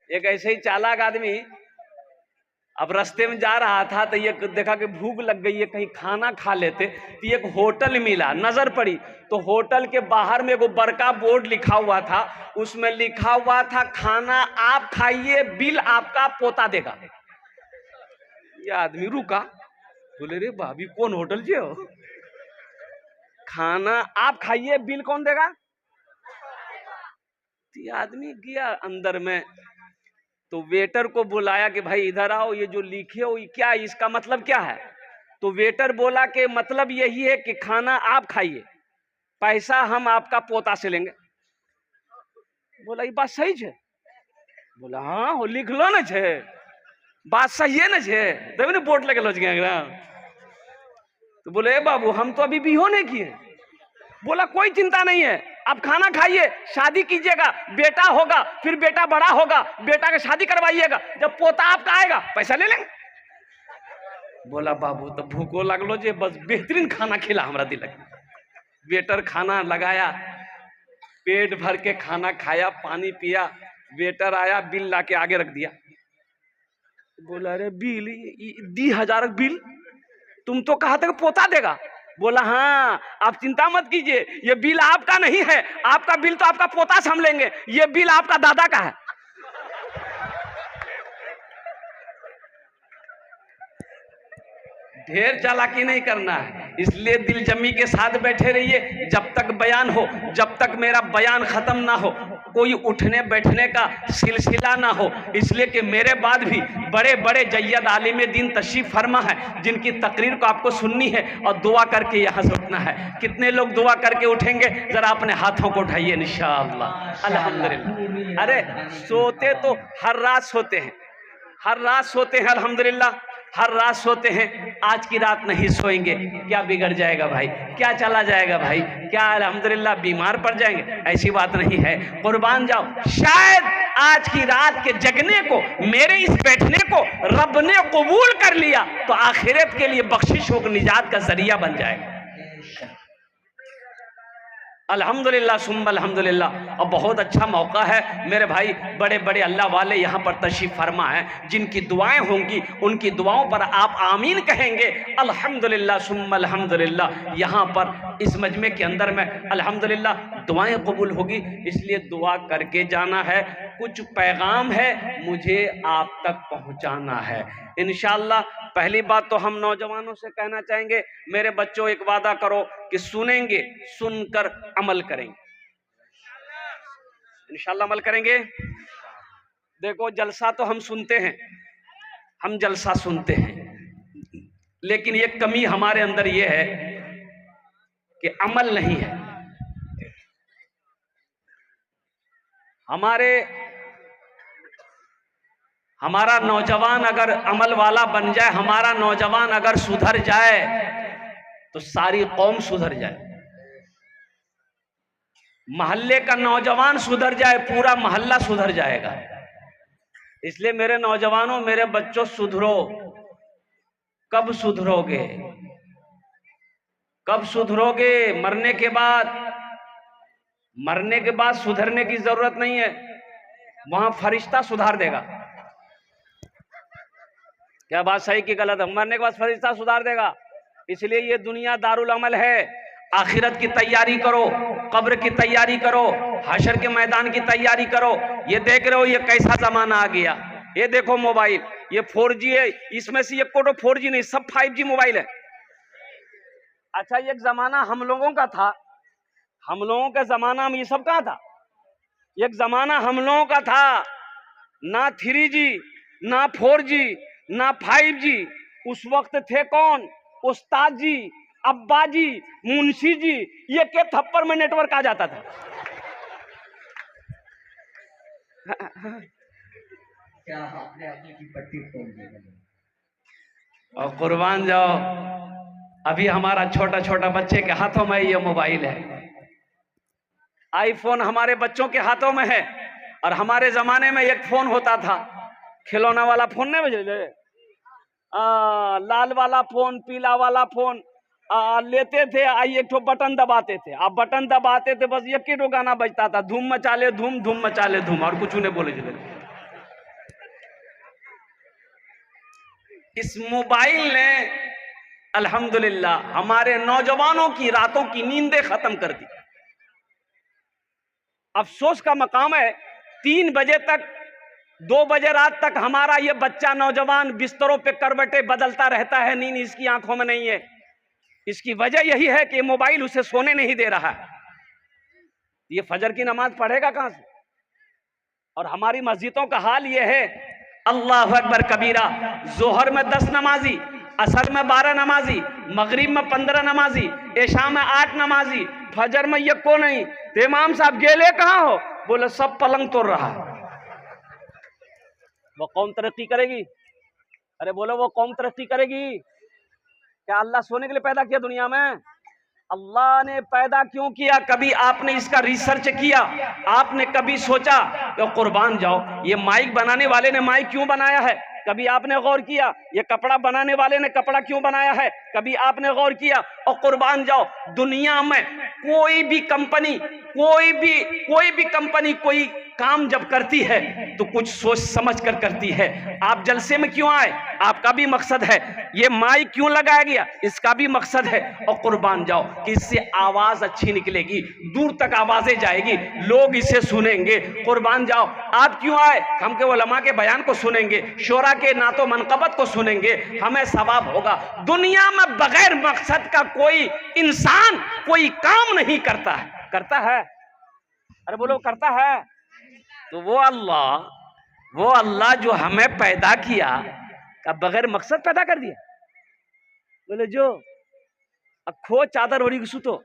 एक ऐसे ही चालाक आदमी अब रास्ते में जा रहा था तो ये देखा कि भूख लग गई है, कहीं खाना खा लेते। तो एक होटल मिला, नजर पड़ी तो होटल के बाहर में एगो बड़का बोर्ड लिखा हुआ था, उसमें लिखा हुआ था खाना आप खाइए, बिल आपका पोता देगा। ये आदमी रुका, बोले रे भाभी कौन होटल जे हो, खाना आप खाइए बिल कौन देगा। ये आदमी गया अंदर में, तो वेटर को बुलाया कि भाई इधर आओ, ये जो लिखे हो ये क्या है, इसका मतलब क्या है। तो वेटर बोला कि मतलब यही है कि खाना आप खाइए, पैसा हम आपका पोता से लेंगे। बोला ये बात सही है। बोला हाँ हो लिख लो ना छे, बात सही है ना छे, तभी ना बोर्ड लगे लज गया। तो बोले ए बाबू हम तो अभी बिहो नहीं किए। बोला कोई चिंता नहीं है, आप खाना खाइए, शादी कीजिएगा, बेटा होगा, फिर बेटा बड़ा होगा, बेटा का शादी करवाइएगा, जब पोता आपका आएगा पैसा ले लेंगे। बोला बाबू तो भूखो लगलो जे, बस बेहतरीन खाना खिला हमरा दिलक। वेटर खाना लगाया, पेट भर के खाना खाया, पानी पिया, वेटर आया, बिल ला के आगे रख दिया। बोला अरे बिल 10,000 बिल, तुम तो कहा था कि पोता देगा। बोला हाँ आप चिंता मत कीजिए, ये बिल आपका नहीं है, आपका बिल तो आपका पोता से हम लेंगे, ये बिल आपका दादा का है। ढेर चालाकी नहीं करना है, इसलिए दिल जमी के साथ बैठे रहिए जब तक बयान हो, जब तक मेरा बयान खत्म ना हो, कोई उठने बैठने का सिलसिला ना हो। इसलिए कि मेरे बाद भी बड़े बड़े जय्यद आलिम दीन तशरीफ फरमा है, जिनकी तकरीर को आपको सुननी है और दुआ करके यहाँ से उठना है। कितने लोग दुआ करके उठेंगे, जरा अपने हाथों को उठाइए इंशाअल्लाह। अल्हम्दुलिल्लाह। अरे सोते तो हर रात सोते हैं, हर रात सोते हैं, अल्हम्दुलिल्लाह हर रात सोते हैं। आज की रात नहीं सोएंगे, क्या बिगड़ जाएगा भाई, क्या चला जाएगा भाई, क्या अल्हम्दुलिल्लाह बीमार पड़ जाएंगे, ऐसी बात नहीं है। कुर्बान जाओ, शायद आज की रात के जगने को, मेरे इस बैठने को रब ने कबूल कर लिया तो आखिरत के लिए बख्शिश हो, निजात का जरिया बन जाएगा। अल्हम्दुलिल्लाह सुम्मा अल्हम्दुलिल्लाह। और बहुत अच्छा मौका है मेरे भाई, बड़े बड़े अल्लाह वाले यहाँ पर तशरीफ फरमा है, जिनकी दुआएं होंगी उनकी दुआओं पर आप आमीन कहेंगे। अल्हम्दुलिल्लाह सुम्मा अल्हम्दुलिल्लाह। यहाँ पर इस मजमे के अंदर में अल्हम्दुलिल्लाह दुआएं कबूल होगी, इसलिए दुआ करके जाना है। कुछ पैगाम है मुझे आप तक पहुँचाना है इंशाअल्लाह। पहली बात तो हम नौजवानों से कहना चाहेंगे, मेरे बच्चों एक वादा करो कि सुनेंगे, सुनकर अमल करेंगे इंशाअल्लाह, अमल करेंगे। देखो जलसा तो हम सुनते हैं, हम जलसा सुनते हैं, लेकिन ये कमी हमारे अंदर ये है कि अमल नहीं है। हमारा नौजवान अगर अमल वाला बन जाए, हमारा नौजवान अगर सुधर जाए तो सारी कौम सुधर जाए। मोहल्ले का नौजवान सुधर जाए, पूरा मोहल्ला सुधर जाएगा। इसलिए मेरे नौजवानों, मेरे बच्चों, सुधरो। कब सुधरोगे, कब सुधरोगे? मरने के बाद। मरने के बाद सुधरने की जरूरत नहीं है, वहां फरिश्ता सुधार देगा। क्या बात सही की गलत है? मरने के बाद फरिश्ता सुधार देगा। इसलिए ये दुनिया दारुल अमल है। आखिरत की तैयारी करो, कब्र की तैयारी करो, हशर के मैदान की तैयारी करो। ये देख रहे हो ये कैसा जमाना आ गया। ये देखो मोबाइल, ये 4G है, इसमें से एक को 4G नहीं, सब 5G मोबाइल है। अच्छा ये एक जमाना हम लोगों का था, हम लोगों के जमाना में ये सब कहाँ था? एक जमाना हम लोगों का था, ना 3G, ना 4G, ना 5G। उस वक्त थे कौन? उस्ताद जी, अब्बा जी, मुंशी जी, ये के थप्पड़ में नेटवर्क आ जाता था। क्या आपने आगे की पट्टी खोल दी। और कुर्बान जाओ, अभी हमारा छोटा छोटा बच्चे के हाथों में ये मोबाइल है, आईफोन हमारे बच्चों के हाथों में है। और हमारे जमाने में एक फोन होता था, खिलौना वाला फोन नहीं बजे, लाल वाला फोन, पीला वाला फोन लेते थे, आई एक ठो बटन दबाते थे, आप बटन दबाते थे, बस एक ही गाना बजता था, धूम मचा ले धूम, धूम मचा ले धूम, और कुछ नहीं बोले चले। इस मोबाइल ने अल्हम्दुलिल्लाह हमारे नौजवानों की रातों की नींदें खत्म कर दी। अफसोस का मकाम है 3 बजे तक 2 बजे रात तक हमारा ये बच्चा नौजवान बिस्तरों पे करवटें बदलता रहता है, नींद इसकी आंखों में नहीं है। इसकी वजह यही है कि मोबाइल उसे सोने नहीं दे रहा है। ये फजर की नमाज पढ़ेगा कहां से? और हमारी मस्जिदों का हाल ये है, अल्लाह अकबर कबीरा, जोहर में 10 नमाजी, असर में 12 नमाजी, मगरिब में 15 नमाजी, ऐशा में 8 नमाजी, फजर में ये को नहीं। तो इमाम साहब गेले कहाँ हो? बोले सब पलंग तोड़ रहा है। वो कौम तरक्की करेगी? अरे बोलो वो कौम तरक्की करेगी? क्या अल्लाह सोने के लिए पैदा किया दुनिया में? अल्लाह ने पैदा क्यों किया? कभी आपने इसका रिसर्च किया? आपने कभी सोचा कि कुर्बान जाओ ये माइक बनाने वाले ने माइक क्यों बनाया है? कभी आपने गौर किया ये कपड़ा बनाने वाले ने कपड़ा क्यों बनाया है? कभी आपने गौर किया? और कुर्बान जाओ दुनिया में कोई भी कंपनी कोई काम जब करती है तो कुछ सोच समझ कर करती है। आप जलसे में क्यों आए? आपका भी मकसद है। ये माइक क्यों लगाया गया? इसका भी मकसद है। और कुर्बान जाओ कि इससे आवाज अच्छी निकलेगी, दूर तक आवाजें जाएगी, लोग इसे सुनेंगे। कुर्बान जाओ आप क्यों आए? हम के उलमा के बयान को सुनेंगे, शोरा के नातो मनकबत को सुनेंगे, हमें सवाब होगा। दुनिया में बगैर मकसद का कोई इंसान कोई काम नहीं करता है। करता है? अरे बोलो करता है? तो वो अल्लाह जो हमें पैदा किया का बगैर मकसद पैदा कर दिया। बोले जो अखो चादर ओढ़ी सुतो,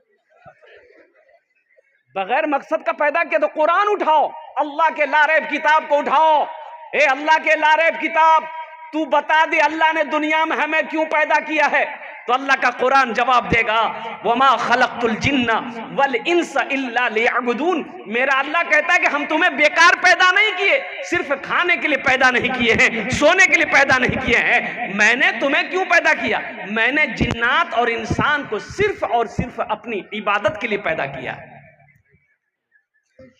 बगैर मकसद का पैदा किया। तो कुरान उठाओ, अल्लाह के लारेब किताब को उठाओ। ए अल्लाह के लारेब किताब, तू बता दे अल्लाह ने दुनिया में हमें क्यों पैदा किया है? तो अल्लाह का कुरान जवाब देगा, वमा खलक़तुल जिन्ना वल इंसा इल्ला लियअबुदून। मेरा अल्लाह कहता है कि हम तुम्हें बेकार पैदा नहीं किए, सिर्फ खाने के लिए पैदा नहीं किए हैं, सोने के लिए पैदा नहीं किए हैं। मैंने तुम्हें क्यों पैदा किया? मैंने जिन्नात और इंसान को सिर्फ और सिर्फ अपनी इबादत के लिए पैदा किया।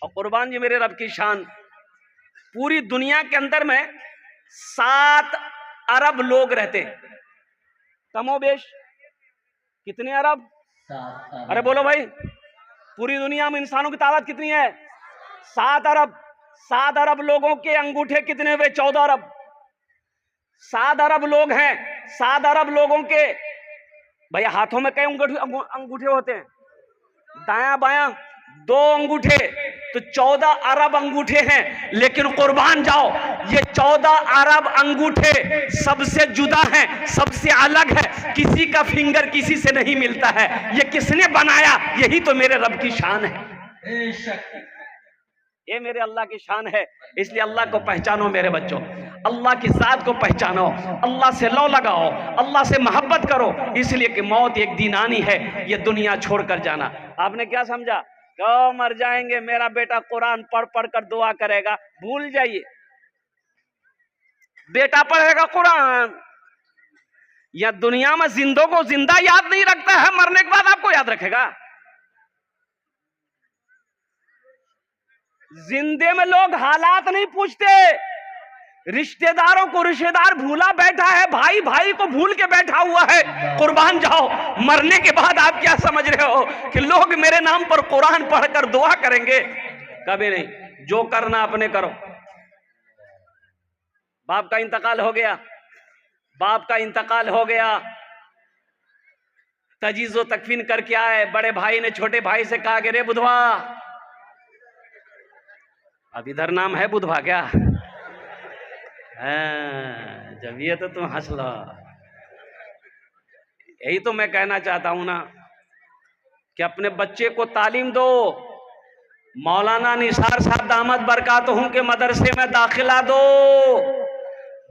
और कुर्बान जी मेरे रब की शान, पूरी दुनिया के अंदर में 7 अरब लोग रहते हैं, कमोबेश। कितने अरब? 7 अरे बोलो भाई, पूरी दुनिया में इंसानों की तादाद कितनी है? 7 अरब। 7 अरब लोगों के अंगूठे कितने हुए? 14 अरब। 7 अरब लोग हैं। 7 अरब लोगों के भैया हाथों में कई अंगूठे होते हैं? दायां बायां 2 अंगूठे, तो 14 अरब अंगूठे हैं। लेकिन कुर्बान जाओ ये 14 अरब अंगूठे सबसे जुदा हैं, सबसे अलग है। किसी का फिंगर किसी से नहीं मिलता है। ये किसने बनाया? यही तो मेरे रब की शान है। ये मेरे अल्लाह की शान है। इसलिए अल्लाह को पहचानो मेरे बच्चों, अल्लाह की जात को पहचानो, अल्लाह से लौ लगाओ, अल्लाह से मोहब्बत करो। इसलिए कि मौत एक दिन आनी है, ये दुनिया छोड़कर जाना। आपने क्या समझा? क्यों मर जाएंगे, मेरा बेटा कुरान पढ़ पढ़ कर दुआ करेगा? भूल जाइए, बेटा पढ़ेगा कुरान। या दुनिया में जिंदों को जिंदा याद नहीं रखता है, मरने के बाद आपको याद रखेगा। जिंदे में लोग हालात नहीं पूछते, रिश्तेदारों को रिश्तेदार भूला बैठा है, भाई भाई को भूल के बैठा हुआ है। कुर्बान जाओ, मरने के बाद आप क्या समझ रहे हो कि लोग मेरे नाम पर कुरान पढ़कर दुआ करेंगे? कभी नहीं। जो करना अपने करो। बाप का इंतकाल हो गया, बाप का इंतकाल हो गया, तजीज़ो तकफीन करके आए। बड़े भाई ने छोटे भाई से कहा कि रे बुधवा, अब इधर नाम है बुधवा क्या? जब ये तो तुम हंस लो। यही तो मैं कहना चाहता हूं ना कि अपने बच्चे को तालीम दो। मौलाना निसार साहब दामद बरकातहू के मदरसे में दाखिला दो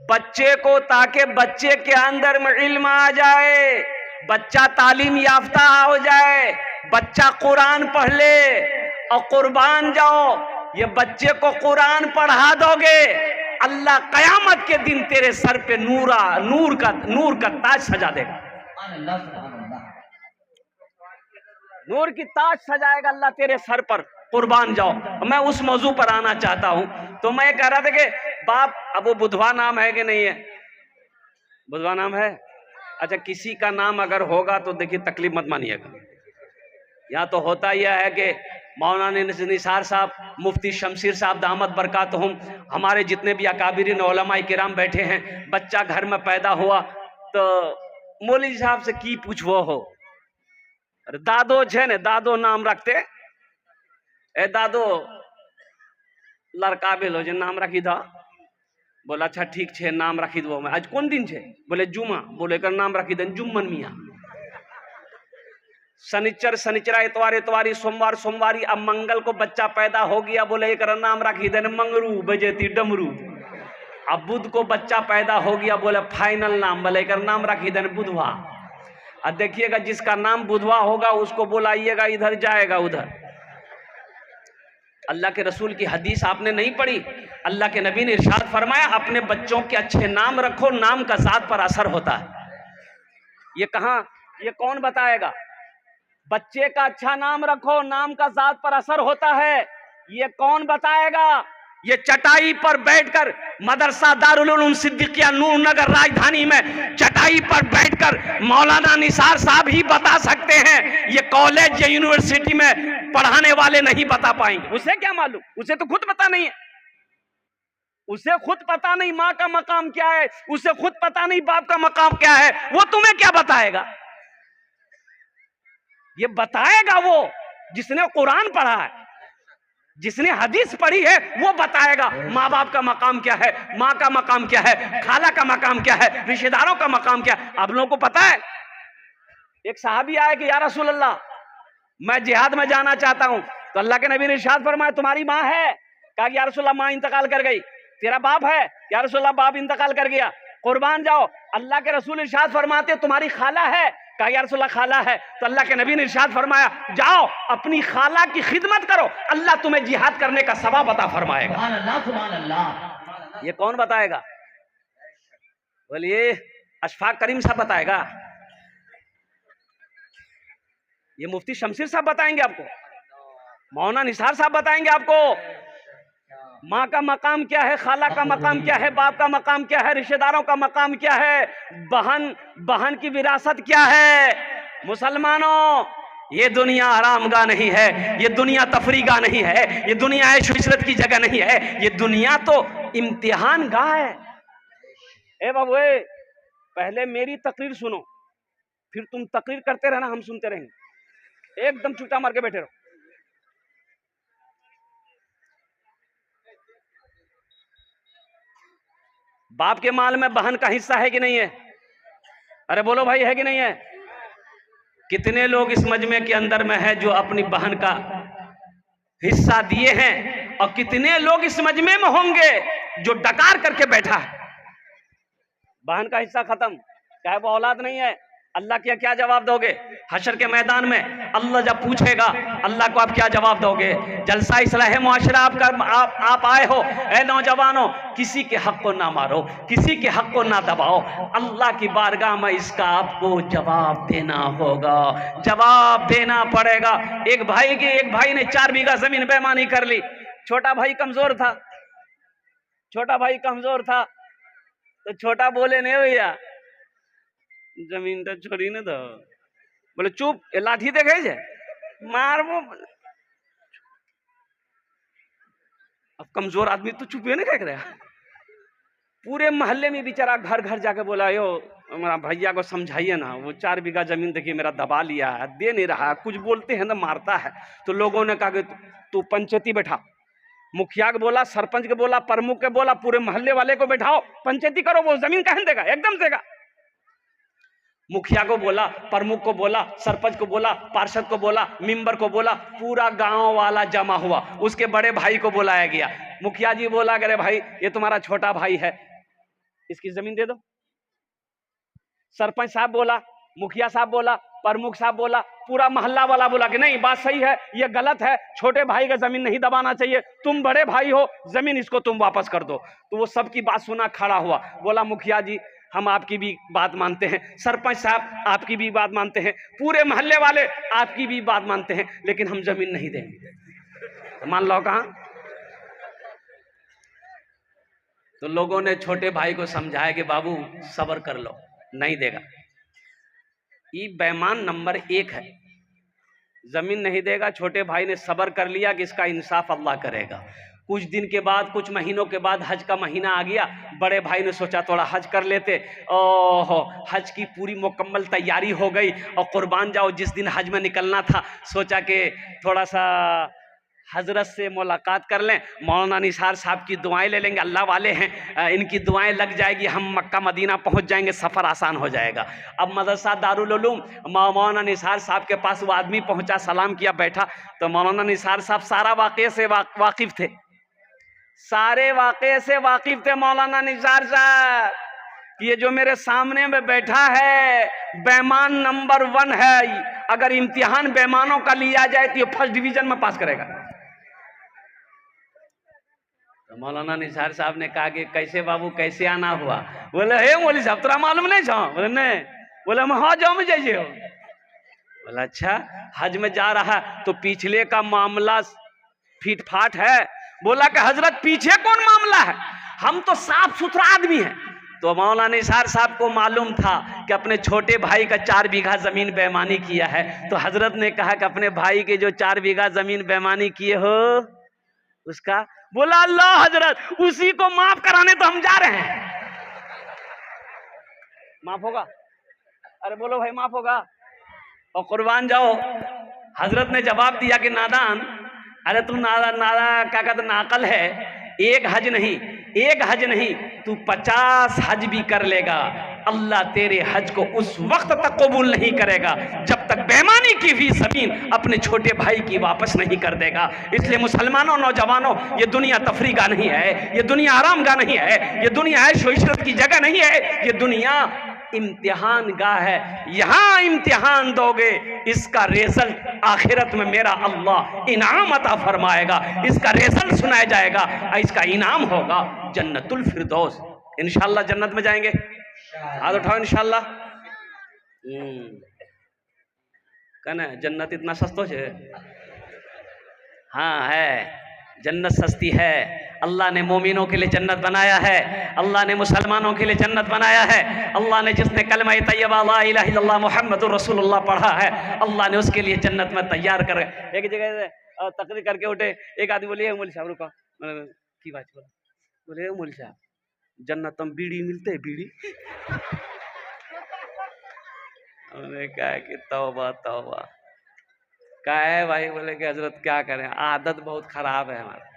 बच्चे को, ताकि बच्चे के अंदर में इल्म आ जाए, बच्चा तालीम याफ्ता हो जाए, बच्चा कुरान पढ़ ले। और कुर्बान जाओ, ये बच्चे को कुरान पढ़ा दोगे, अल्लाह कयामत के दिन तेरे सर पे नूर का ताज सजा देगा। नूर की ताज सजाएगा अल्लाह तेरे सर पर। कुर्बान जाओ। मैं उस मौजू पर आना चाहता हूं। तो मैं कह रहा था कि बाप, अब वो बुधवा नाम है कि नहीं है? बुधवा नाम है। अच्छा, किसी का नाम अगर होगा तो देखिए तकलीफ मत मानिएगा। यहाँ तो होता यह है कि मौलाना निसार साहब, मुफ्ती शमशीर साहब दामद बरकातहुम, हमारे जितने भी अकाबिरीन उलमाए किराम बैठे हैं, बच्चा घर में पैदा हुआ तो मौलवी साहब से की पूछवो हो, अरे दादो छे ने दादो नाम रखते, ए दादो लड़का भेलो जे नाम रखी था। बोला अच्छा ठीक छे, नाम रखी दो। मैं आज कौन दिन छे? बोले जुमा। बोले कर नाम रखी दे जुम्मन मियाँ। शनिचर शनिचरा, इतवार इतवारी, सोमवार सोमवारी, अब मंगल को बच्चा पैदा हो गया, बोले एक नाम रखी दे मंगरू बजेती डमरू। अब बुध को बच्चा पैदा हो गया, बोले फाइनल नाम, बोले एक नाम रखी दे बुधवा। अब देखिएगा जिसका नाम बुधवा होगा उसको बुलाइएगा, इधर जाएगा उधर। अल्लाह के रसूल की हदीस आपने नहीं पढ़ी? अल्लाह के नबी ने इरशाद फरमाया अपने बच्चों के अच्छे नाम रखो, नाम का जात पर असर होता है। ये कहां, ये कौन बताएगा? बच्चे का अच्छा नाम रखो, नाम का जात पर असर होता है, ये कौन बताएगा? ये चटाई पर बैठकर मदरसा दारुल उलूम सिद्दीकिया नूर नगर राजधानी में चटाई पर बैठकर मौलाना निसार साहब ही बता सकते हैं, ये कॉलेज या यूनिवर्सिटी में पढ़ाने वाले नहीं बता पाएंगे। उसे क्या मालूम? उसे तो खुद पता नहीं है, उसे खुद पता नहीं माँ का मकाम क्या है, उसे खुद पता नहीं बाप का मकाम क्या है, वो तुम्हें क्या बताएगा? ये बताएगा वो जिसने कुरान पढ़ा है, जिसने हदीस पढ़ी है, वो बताएगा माँ बाप का मकाम क्या है, माँ का मकाम क्या है, खाला का मकाम क्या है, रिश्तेदारों का मकाम क्या है। आप लोगों को पता है, एक साहबी आया कि या रसूल अल्लाह मैं जिहाद में जाना चाहता हूं, तो अल्लाह के नबी ने इरशाद फरमाया तुम्हारी माँ है? कहा कि या रसूल अल्लाह माँ इंतकाल कर गई। तेरा बाप है? या रसूल अल्लाह बाप इंतकाल कर गया। कुर्बान जाओ। अल्लाह के रसूल इरशाद फरमाते तुम्हारी खाला है? कहा या रसूल अल्लाह खाला है। तो अल्लाह के नबी ने इरशाद फरमाया जाओ अपनी खाला की खिदमत करो, अल्लाह तुम्हें जिहाद करने का सवाब अता फरमाएगा। सुभान अल्लाह। ये कौन बताएगा? बोलिए अशफाक करीम साहब बताएगा, ये मुफ्ती शमशीर साहब बताएंगे आपको, मौलाना निसार साहब बताएंगे आपको माँ का मकाम क्या है, खाला का मकाम क्या है, बाप का मकाम क्या है, रिश्तेदारों का मकाम क्या है, बहन की विरासत क्या है। मुसलमानों, ये दुनिया आरामगाह नहीं है, ये दुनिया तफरीगाह नहीं है, ये दुनिया ऐश इशरत की जगह नहीं है, ये दुनिया तो इम्तिहान गाह है। ए बाबू, पहले मेरी तकरीर सुनो, फिर तुम तकरीर करते रहना, हम सुनते रहेंगे। एकदम चुटा मार के बैठे रहो। बाप के माल में बहन का हिस्सा है कि नहीं है? अरे बोलो भाई, है कि नहीं है? कितने लोग इस मजमे के अंदर में है जो अपनी बहन का हिस्सा दिए हैं, और कितने लोग इस मजमे में होंगे जो डकार करके बैठा है। बहन का हिस्सा खत्म, चाहे वो औलाद नहीं है। अल्लाह के क्या जवाब दोगे हशर के मैदान में? अल्लाह जब पूछेगा, अल्लाह को आप क्या जवाब दोगे? जलसा इस्लाह मुआशरा आप आए हो, ए नौजवानों, किसी के हक को ना मारो, किसी के हक को ना दबाओ, अल्लाह की बारगाह में इसका आपको जवाब देना होगा, जवाब देना पड़ेगा। एक भाई ने 4 बीघा जमीन बेईमानी कर ली। छोटा भाई कमजोर था, तो छोटा बोले नहीं भैया जमीन तो छोड़ी न दो। बोले चुप, ये लाठी देखे जे मारबो। अब कमजोर आदमी तो चुप ही नहीं कह रहा। पूरे मोहल्ले में बेचारा घर घर जाके बोला यो मेरा भैया को समझाइए ना, वो 4 बीघा जमीन देखिए मेरा दबा लिया है, दे नहीं रहा, कुछ बोलते हैं ना मारता है। तो लोगों ने कहा कि तू पंचायती बैठा, मुखिया को बोला, सरपंच को बोला, प्रमुख के बोला, पूरे मोहल्ले वाले को बैठाओ, पंचायती करो, वो जमीन कहां देगा, एकदम देगा। मुखिया को बोला, प्रमुख को बोला, सरपंच को बोला, पार्षद को बोला, मेंबर को बोला, पूरा गांव वाला जमा हुआ। उसके बड़े भाई को बुलाया गया। मुखिया जी बोला अरे भाई ये तुम्हारा छोटा भाई है, इसकी जमीन दे दो। सरपंच साहब बोला, मुखिया साहब बोला, प्रमुख साहब बोला, पूरा मोहल्ला वाला बोला कि नहीं बात सही है, ये गलत है, छोटे भाई का जमीन नहीं दबाना चाहिए, तुम बड़े भाई हो, जमीन इसको तुम वापस कर दो। तो वो सबकी बात सुना खड़ा हुआ, बोला मुखिया जी हम आपकी भी बात मानते हैं, सरपंच साहब आपकी भी बात मानते हैं, पूरे मोहल्ले वाले आपकी भी बात मानते हैं, लेकिन हम जमीन नहीं देंगे। मान लो कहां? तो लोगों ने छोटे भाई को समझाया कि बाबू सब्र कर लो, नहीं देगा। ये बेईमान नंबर 1 है, जमीन नहीं देगा। छोटे भाई ने सब्र कर लिया कि इसका इंसाफ अल्लाह करेगा। कुछ दिन के बाद, कुछ महीनों के बाद हज का महीना आ गया। बड़े भाई ने सोचा थोड़ा हज कर लेते। ओहो, हज की पूरी मुकम्मल तैयारी हो गई और कुर्बान जाओ जिस दिन हज में निकलना था, सोचा कि थोड़ा सा हजरत से मुलाकात कर लें, मौलाना निसार साहब की दुआएं ले लेंगे, अल्लाह वाले हैं, इनकी दुआएं लग जाएगी, हम मक्का मदीना पहुंच जाएंगे, सफ़र आसान हो जाएगा। अब मदरसा दारुल उलूम, मौलाना निसार साहब के पास वो आदमी पहुंचा, सलाम किया, बैठा। तो मौलाना निसार साहब सारा वाक़े से वाकिफ़ थे, सारे वाक़े से वाकिफ़ थे मौलाना निसार साहब। ये जो मेरे सामने में बैठा है बेईमान नंबर 1 है। अगर इम्तिहान बेईमानों का लिया जाए तो ये फर्स्ट डिवीजन में पास करेगा। तो मौलाना निसार साहब ने कहा कि कैसे बाबू, कैसे आना हुआ? बोले हे मौली साहब, तोरा मालूम नहीं छो? बोले नहीं। बोले मैं हाँ जाओ, में जाइए हो। बोला अच्छा, हज में जा रहा तो पिछले का मामला फीट फाट है। बोला कि हजरत पीछे कौन मामला है, हम तो साफ सुथरा आदमी हैं। तो मौलाना निसार साहब को मालूम था कि अपने छोटे भाई का 4 बीघा जमीन बेईमानी किया है। तो हजरत ने कहा कि अपने भाई के जो 4 बीघा जमीन बेईमानी किए हो उसका। बोला अल्लाह हजरत, उसी को माफ कराने तो हम जा रहे हैं। माफ होगा? अरे बोलो भाई, माफ होगा? और कुर्बान जाओ। हजरत ने जवाब दिया कि नादान, अरे तू नादा क्या कहते नाकल है। एक हज नहीं तू 50 हज भी कर लेगा, अल्लाह तेरे हज को उस वक्त तक कबूल नहीं करेगा जब तक बेईमानी की हुई जमीन अपने छोटे भाई की वापस नहीं कर देगा। इसलिए मुसलमानों, नौजवानों, ये दुनिया तफरी का नहीं है, ये दुनिया आराम का नहीं है, ये दुनिया ऐश व इशरत की जगह नहीं है, ये दुनिया इम्तिहान गाह है। यहां इम्तिहान दोगे, इसका रिजल्ट आखिरत में मेरा अल्लाह इनाम अता फरमाएगा, इसका रिजल्ट सुनाया जाएगा, इसका इनाम होगा जन्नतुल फिरदौस। इंशाअल्लाह जन्नत में जाएंगे, हाथ उठाओ इंशाअल्लाह। कहना जन्नत इतना सस्तो है? हाँ है, जन्नत सस्ती है। अल्लाह ने मोमिनों के लिए जन्नत बनाया है, अल्लाह ने मुसलमानों के लिए जन्नत बनाया है। अल्लाह ने जिसने कलमा तैयबा ला इलाहा इल्लल्लाह मुहम्मदुर रसूलुल्लाह पढ़ा है, अल्लाह ने उसके लिए जन्नत में तैयार कर। एक जगह तकरीर करके उठे, एक आदमी बोले मौलवी साहब रुको, की बात बोला? बोले मौलवी साहब जन्नत में बीड़ी मिलते है? बीड़ी? उन्होंने कहा कि तौबा तौबा। क्या है भाई? बोले कि हजरत क्या करें, आदत बहुत खराब है हमारा,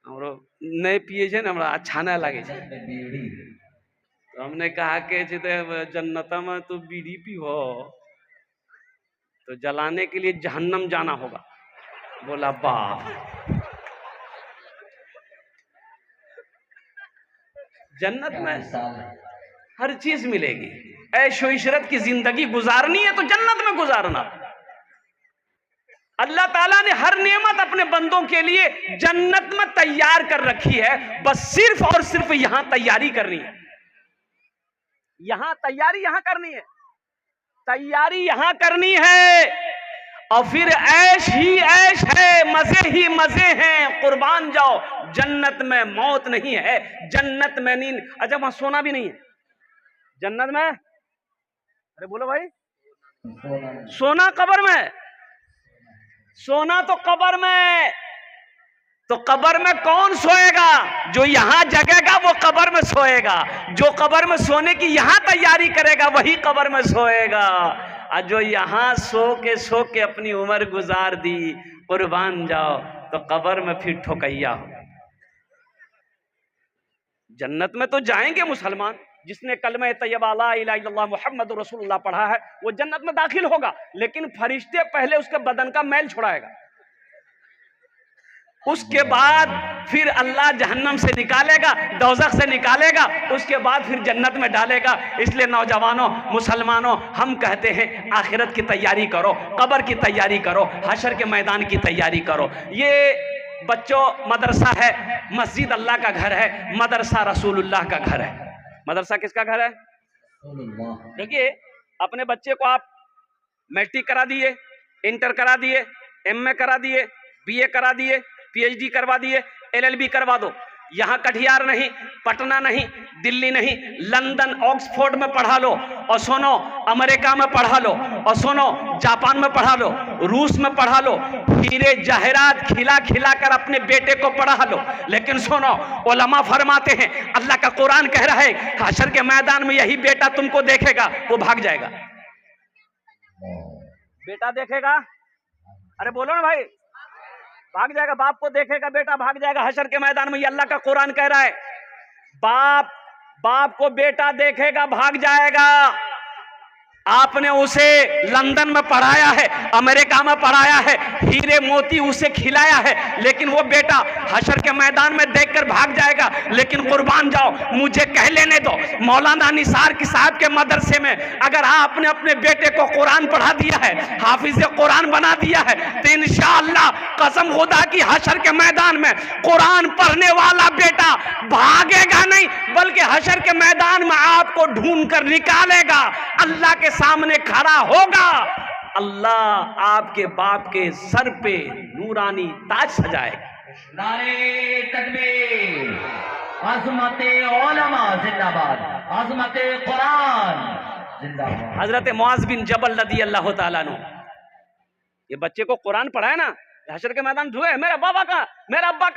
हमरो नहीं पिए छे, हमरा अच्छा नहीं लगे। तो हमने कहा कि जन्नत में तो बीड़ी पी हो तो जलाने के लिए जहन्नम जाना होगा। बोला बाप, जन्नत में हर चीज मिलेगी, ऐशो इशरत की जिंदगी गुजारनी है तो जन्नत में गुजारना। अल्लाह ताला ने हर नेमत अपने बंदों के लिए जन्नत में तैयार कर रखी है, बस सिर्फ और सिर्फ यहां तैयारी करनी है। यहां तैयारी यहां करनी है, तैयारी यहां करनी है, और फिर ऐश ही ऐश है, मजे ही मजे हैं। कुर्बान जाओ, जन्नत में मौत नहीं है, जन्नत में नींद। अच्छा वहां सोना भी नहीं है जन्नत में? अरे बोलो भाई, सोना कब्र में? सोना तो कब्र में। तो कब्र में कौन सोएगा? जो यहां जगेगा वो कब्र में सोएगा, जो कब्र में सोने की यहां तैयारी करेगा वही कब्र में सोएगा। और जो यहां सो के अपनी उम्र गुजार दी, कुर्बान जाओ, तो कब्र में फिर ठोकैया हो। जन्नत में तो जाएंगे मुसलमान, जिसने कलमा तैयबा ला इलाहा इल्लल्लाह मुहम्मदुर रसूलुल्लाह पढ़ा है वो जन्नत में दाखिल होगा, लेकिन फरिश्ते पहले उसके बदन का मैल छुड़ाएगा, उसके बाद फिर अल्लाह जहन्नम से निकालेगा, दोज़ख से निकालेगा, उसके बाद फिर जन्नत में डालेगा। इसलिए नौजवानों, मुसलमानों, हम कहते हैं आखिरत की तैयारी करो, कब्र की तैयारी करो, हशर के मैदान की तैयारी करो। ये बच्चों मदरसा है, मस्जिद अल्लाह का घर है, मदरसा रसूलुल्लाह का घर है। मदरसा किसका घर है? देखिए, अपने बच्चे को आप मैट्रिक करा दिए, इंटर करा दिए, एमए करा दिए, बीए करा दिए, पीएचडी करवा दिए, एलएलबी करवा दो, यहाँ कटिहार नहीं, पटना नहीं, दिल्ली नहीं, लंदन ऑक्सफोर्ड में पढ़ा लो, और सुनो अमेरिका में पढ़ा लो, और सुनो जापान में पढ़ा लो, रूस में पढ़ा लो, हीरे जहरात खिला खिला कर अपने बेटे को पढ़ा लो, लेकिन सुनो उलमा फरमाते हैं, अल्लाह का कुरान कह रहा है हशर के मैदान में यही बेटा तुमको देखेगा, वो भाग जाएगा। बेटा देखेगा, अरे बोलो ना भाई, भाग जाएगा। बाप को देखेगा, बेटा भाग जाएगा हशर के मैदान में। ये अल्लाह का कुरान कह रहा है। बाप को बेटा देखेगा, भाग जाएगा। आपने उसे लंदन में पढ़ाया है, अमेरिका में पढ़ाया है, हीरे मोती उसे खिलाया है, लेकिन वो बेटा हशर के मैदान में देखकर भाग जाएगा। लेकिन कुर्बान जाओ, मुझे कह लेने दो, मौलाना निसार की साहब के मदरसे में अगर आपने अपने बेटे को कुरान पढ़ा दिया है, हाफिज कुरान बना दिया है, तो इंशाअल्लाह कसम खुदा की हशर के मैदान में कुरान पढ़ने वाला बेटा भागेगा नहीं, बल्कि हशर के मैदान में आपको ढूंढ कर निकालेगा, अल्लाह के सामने खड़ा होगा। अल्लाह आपके बाप के सर पे नूरानी ताज सजाएगा। नारे तकबीर, अज़मते उलमा जिंदाबाद, अज़मते कुरान जिंदाबाद। हजरत मुआज़ बिन जबल रज़ी अल्लाह तआला अन्हु, ये बच्चे को कुरान पढ़ाया ना, हशर के मैदान धुए मेरे बाबा का, मेरा अब्बा का